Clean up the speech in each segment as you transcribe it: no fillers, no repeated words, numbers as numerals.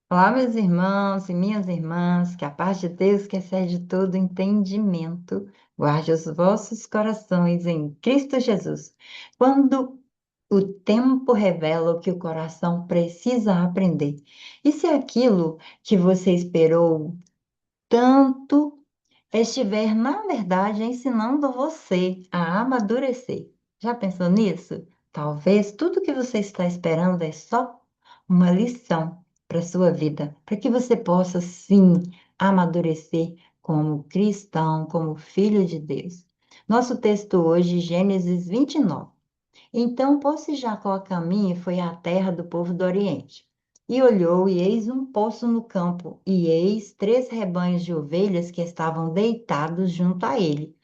Olá, meus irmãos e minhas irmãs, que a paz de Deus, que excede todo entendimento, guarde os vossos corações em Cristo Jesus. Quando o tempo revela o que o coração precisa aprender. E se aquilo que você esperou tanto estiver, na verdade, ensinando você a amadurecer. Já pensou nisso? Talvez tudo que você está esperando é só uma lição para a sua vida, para que você possa, sim, amadurecer como cristão, como filho de Deus. Nosso texto hoje, Gênesis 29. Então pôs-se Jacó a caminho e foi à terra do povo do Oriente. E olhou, e eis um poço no campo, e eis 3 rebanhos de ovelhas que estavam deitados junto a ele.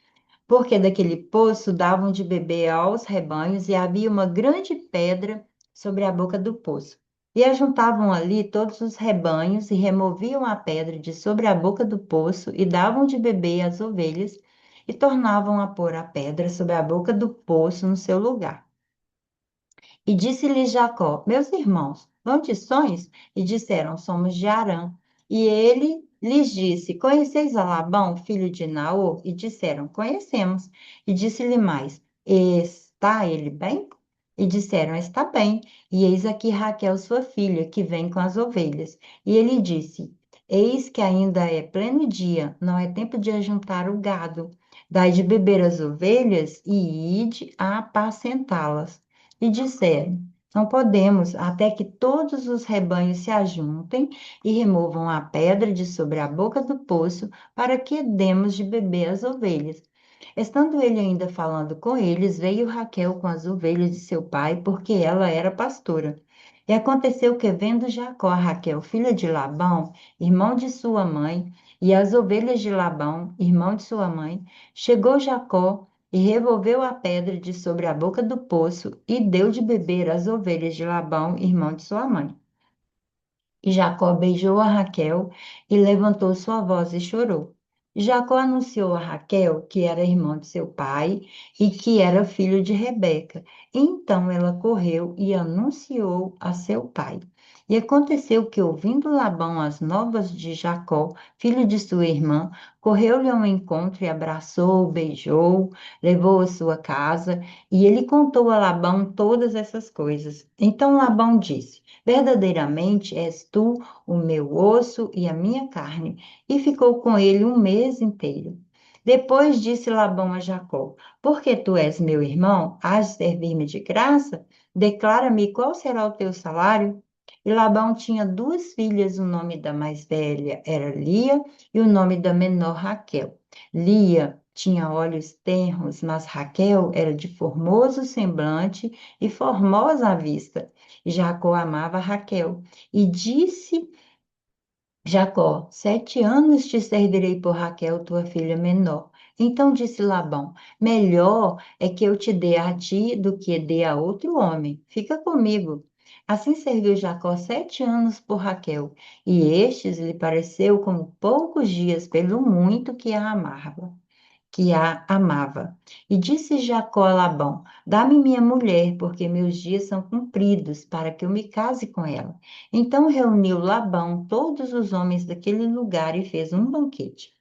Porque daquele poço davam de beber aos rebanhos, e havia uma grande pedra sobre a boca do poço. E ajuntavam ali todos os rebanhos, e removiam a pedra de sobre a boca do poço, e davam de beber às ovelhas, e tornavam a pôr a pedra sobre a boca do poço no seu lugar. E disse-lhe Jacó: Meus irmãos, vão de sonhos? E disseram: Somos de Harã. E ele lhes disse: Conheceis a Labão, filho de Naor? E disseram: Conhecemos. E disse-lhe mais: Está ele bem? E disseram: Está bem. E eis aqui Raquel, sua filha, que vem com as ovelhas. E ele disse: Eis que ainda é pleno dia, não é tempo de ajuntar o gado. Dai de beber as ovelhas e ide a apacentá-las. E disseram: Não podemos, até que todos os rebanhos se ajuntem e removam a pedra de sobre a boca do poço, para que demos de beber às ovelhas. Estando ele ainda falando com eles, veio Raquel com as ovelhas de seu pai, porque ela era pastora. E aconteceu que, vendo Jacó a Raquel, filha de Labão, irmão de sua mãe, e as ovelhas de Labão, irmão de sua mãe, chegou Jacó e revolveu a pedra de sobre a boca do poço e deu de beber às ovelhas de Labão, irmão de sua mãe. E Jacó beijou a Raquel e levantou sua voz e chorou. Jacó anunciou a Raquel que era irmão de seu pai e que era filho de Rebeca. Então ela correu e anunciou a seu pai. E aconteceu que, ouvindo Labão as novas de Jacó, filho de sua irmã, correu-lhe ao encontro e abraçou, beijou, levou à sua casa, e ele contou a Labão todas essas coisas. Então Labão disse: Verdadeiramente és tu o meu osso e a minha carne. E ficou com ele um mês inteiro. Depois disse Labão a Jacó: Porque tu és meu irmão, has de servir-me de graça? Declara-me qual será o teu salário? E Labão tinha 2 filhas, o nome da mais velha era Lia e o nome da menor Raquel. Lia tinha olhos tenros, mas Raquel era de formoso semblante e formosa à vista. Jacó amava Raquel e disse Jacó: 7 anos te servirei por Raquel, tua filha menor. Então disse Labão: Melhor é que eu te dê a ti do que dê a outro homem. Fica comigo. Assim serviu Jacó 7 anos por Raquel, e estes lhe pareceu como poucos dias pelo muito que a amava. E disse Jacó a Labão: Dá-me minha mulher, porque meus dias são cumpridos, para que eu me case com ela. Então reuniu Labão todos os homens daquele lugar e fez um banquete.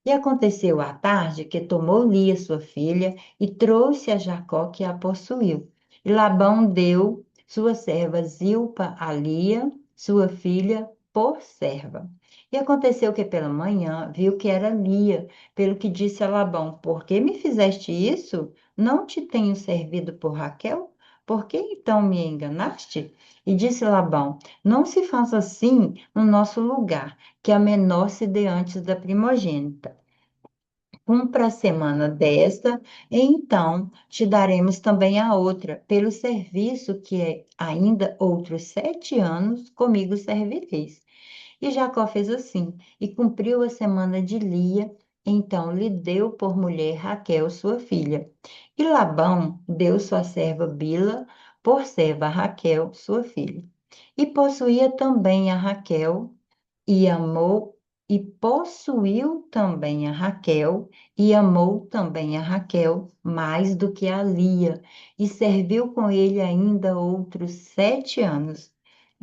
E aconteceu à tarde que tomou Lia, sua filha, e trouxe a Jacó, que a possuiu. E Labão deu sua serva Zilpa a Lia, sua filha, por serva. E aconteceu que pela manhã viu que era Lia, pelo que disse a Labão: Por que me fizeste isso? Não te tenho servido por Raquel? Por que então me enganaste? E disse Labão: Não se faça assim no nosso lugar, que a menor se dê antes da primogênita. Cumpra a semana desta, e então te daremos também a outra, pelo serviço que é ainda outros 7 anos comigo servireis. E Jacó fez assim, e cumpriu a semana de Lia, então lhe deu por mulher Raquel, sua filha. E Labão deu sua serva Bila por serva a Raquel, sua filha. E possuía também a Raquel, e amou e possuiu também a Raquel, e amou também a Raquel mais do que a Lia, e serviu com ele ainda outros 7 anos.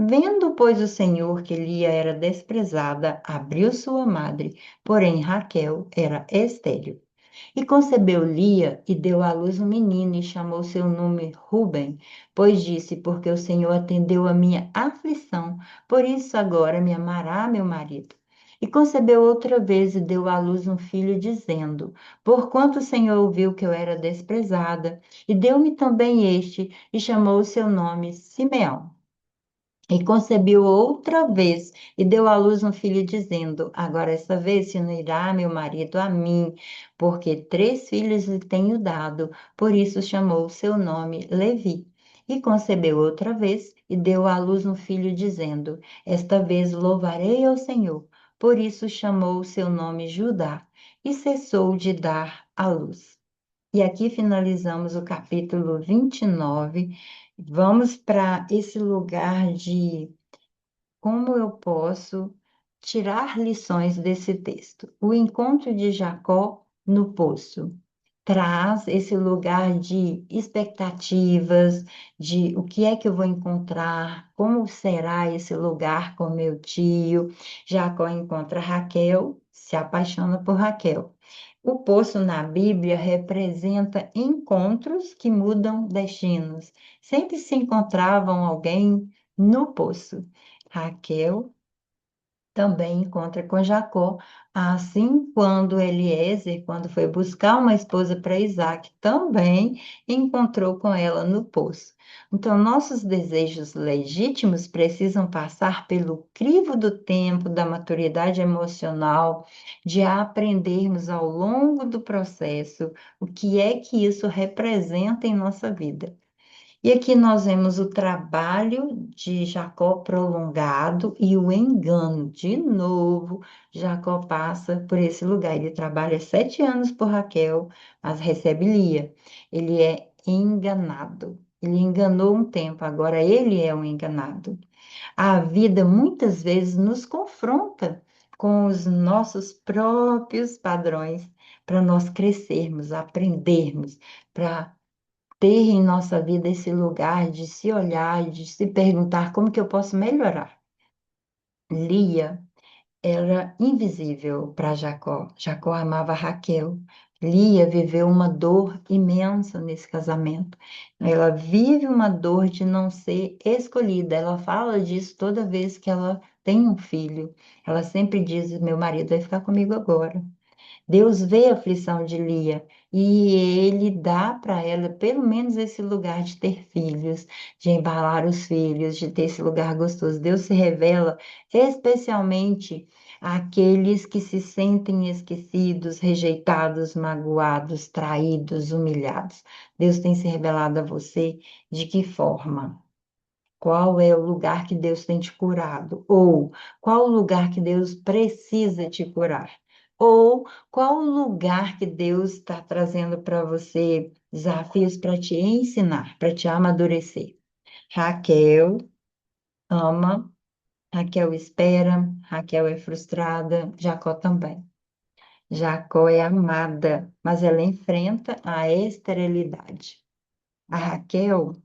Vendo, pois, o Senhor que Lia era desprezada, abriu sua madre, porém Raquel era estéril. E concebeu Lia e deu à luz um menino e chamou seu nome Ruben, pois disse: Porque o Senhor atendeu a minha aflição, por isso agora me amará meu marido. E concebeu outra vez e deu à luz um filho, dizendo: Porquanto o Senhor ouviu que eu era desprezada, e deu-me também este, e chamou o seu nome Simeão. E concebeu outra vez e deu à luz um filho, dizendo: Agora esta vez se unirá meu marido a mim, porque 3 filhos lhe tenho dado. Por isso chamou o seu nome Levi. E concebeu outra vez e deu à luz um filho, dizendo: Esta vez louvarei ao Senhor. Por isso chamou o seu nome Judá. E cessou de dar à luz. E aqui finalizamos o capítulo 29. Vamos para esse lugar de como eu posso tirar lições desse texto. O encontro de Jacó no poço traz esse lugar de expectativas, de o que é que eu vou encontrar, como será esse lugar com meu tio. Jacó encontra Raquel, se apaixona por Raquel. O poço na Bíblia representa encontros que mudam destinos. Sempre se encontravam alguém no poço. Raquel também encontra com Jacó. Assim, quando Eliezer, quando foi buscar uma esposa para Isaac, também encontrou com ela no poço. Então, nossos desejos legítimos precisam passar pelo crivo do tempo, da maturidade emocional, de aprendermos ao longo do processo o que é que isso representa em nossa vida. E aqui nós vemos o trabalho de Jacó prolongado e o engano. De novo, Jacó passa por esse lugar. Ele trabalha 7 anos por Raquel, mas recebe Lia. Ele é enganado. Ele enganou um tempo, agora ele é um enganado. A vida muitas vezes nos confronta com os nossos próprios padrões para nós crescermos, aprendermos, para ter em nossa vida esse lugar de se olhar, de se perguntar como que eu posso melhorar. Lia era invisível para Jacó. Jacó amava Raquel. Lia viveu uma dor imensa nesse casamento. Ela vive uma dor de não ser escolhida. Ela fala disso toda vez que ela tem um filho. Ela sempre diz: Meu marido vai ficar comigo agora. Deus vê a aflição de Lia e ele dá para ela pelo menos esse lugar de ter filhos, de embalar os filhos, de ter esse lugar gostoso. Deus se revela especialmente àqueles que se sentem esquecidos, rejeitados, magoados, traídos, humilhados. Deus tem se revelado a você de que forma? Qual é o lugar que Deus tem te curado? Ou qual o lugar que Deus precisa te curar? Ou qual o lugar que Deus está trazendo para você desafios para te ensinar, para te amadurecer? Raquel ama, Raquel espera, Raquel é frustrada, Jacó também. Jacó é amada, mas ela enfrenta a esterilidade. A Raquel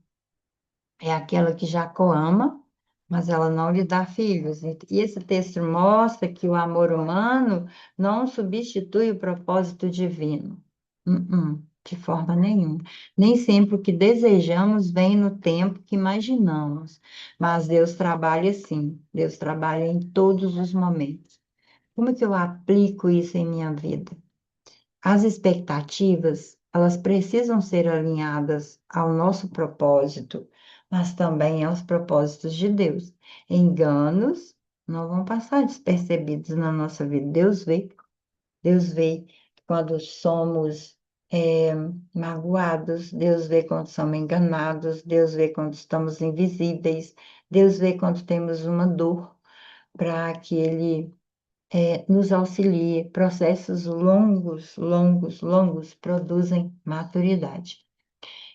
é aquela que Jacó ama, mas ela não lhe dá filhos. E esse texto mostra que o amor humano não substitui o propósito divino. De forma nenhuma. Nem sempre o que desejamos vem no tempo que imaginamos, mas Deus trabalha assim. Deus trabalha em todos os momentos. Como é que eu aplico isso em minha vida? As expectativas, elas precisam ser alinhadas ao nosso propósito, mas também aos propósitos de Deus. Enganos não vão passar despercebidos na nossa vida. Deus vê quando somos magoados, Deus vê quando somos enganados, Deus vê quando estamos invisíveis, Deus vê quando temos uma dor para que Ele nos auxilie. Processos longos, longos, longos produzem maturidade.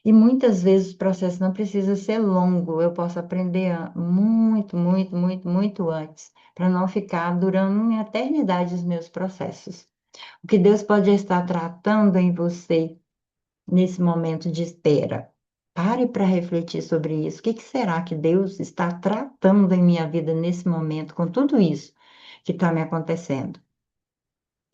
E muitas vezes o processo não precisa ser longo, eu posso aprender muito, muito, muito, muito antes, para não ficar durando uma eternidade os meus processos. O que Deus pode estar tratando em você nesse momento de espera. Pare para refletir sobre isso. O que que será que Deus está tratando em minha vida nesse momento, com tudo isso que está me acontecendo?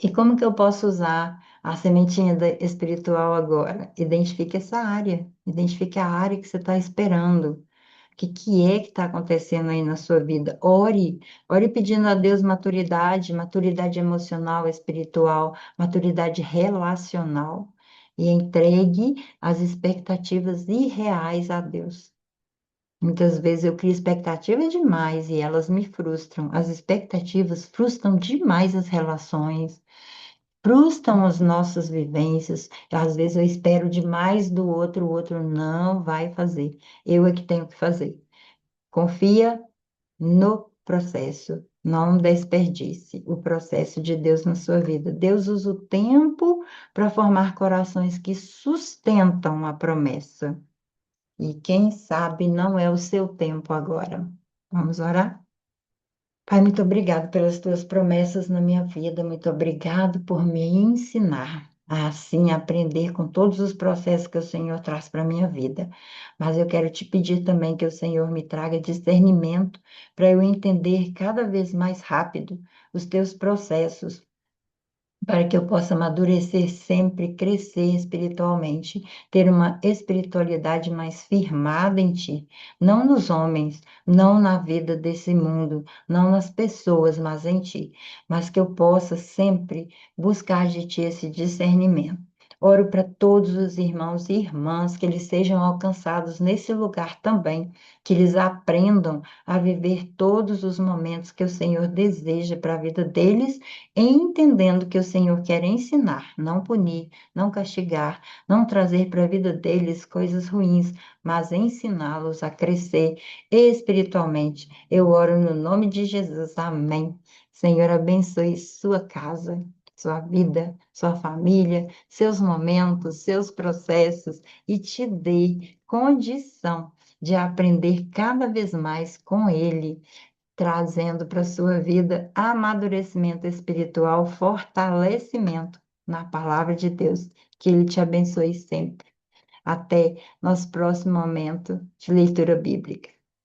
E como que eu posso usar a sementinha espiritual agora? Identifique essa área, identifique a área que você está esperando. O que é que está acontecendo aí na sua vida? Ore, ore pedindo a Deus maturidade, maturidade emocional, espiritual, maturidade relacional. E entregue as expectativas irreais a Deus. Muitas vezes eu crio expectativas demais e elas me frustram. As expectativas frustram demais as relações, frustram as nossas vivências. Às vezes eu espero demais do outro, o outro não vai fazer. Eu é que tenho que fazer. Confia no processo. Não desperdice o processo de Deus na sua vida. Deus usa o tempo para formar corações que sustentam a promessa. E quem sabe não é o seu tempo agora. Vamos orar? Pai, muito obrigado pelas tuas promessas na minha vida. Muito obrigado por me ensinar a assim aprender com todos os processos que o Senhor traz para a minha vida. Mas eu quero te pedir também que o Senhor me traga discernimento para eu entender cada vez mais rápido os teus processos, para que eu possa amadurecer sempre, crescer espiritualmente, ter uma espiritualidade mais firmada em Ti, não nos homens, não na vida desse mundo, não nas pessoas, mas em Ti, mas que eu possa sempre buscar de Ti esse discernimento. Oro para todos os irmãos e irmãs que eles sejam alcançados nesse lugar também, que eles aprendam a viver todos os momentos que o Senhor deseja para a vida deles, entendendo que o Senhor quer ensinar, não punir, não castigar, não trazer para a vida deles coisas ruins, mas ensiná-los a crescer espiritualmente. Eu oro no nome de Jesus, amém. Senhor, abençoe sua casa, sua vida, sua família, seus momentos, seus processos e te dê condição de aprender cada vez mais com Ele, trazendo para a sua vida amadurecimento espiritual, fortalecimento na palavra de Deus. Que Ele te abençoe sempre. Até nosso próximo momento de leitura bíblica.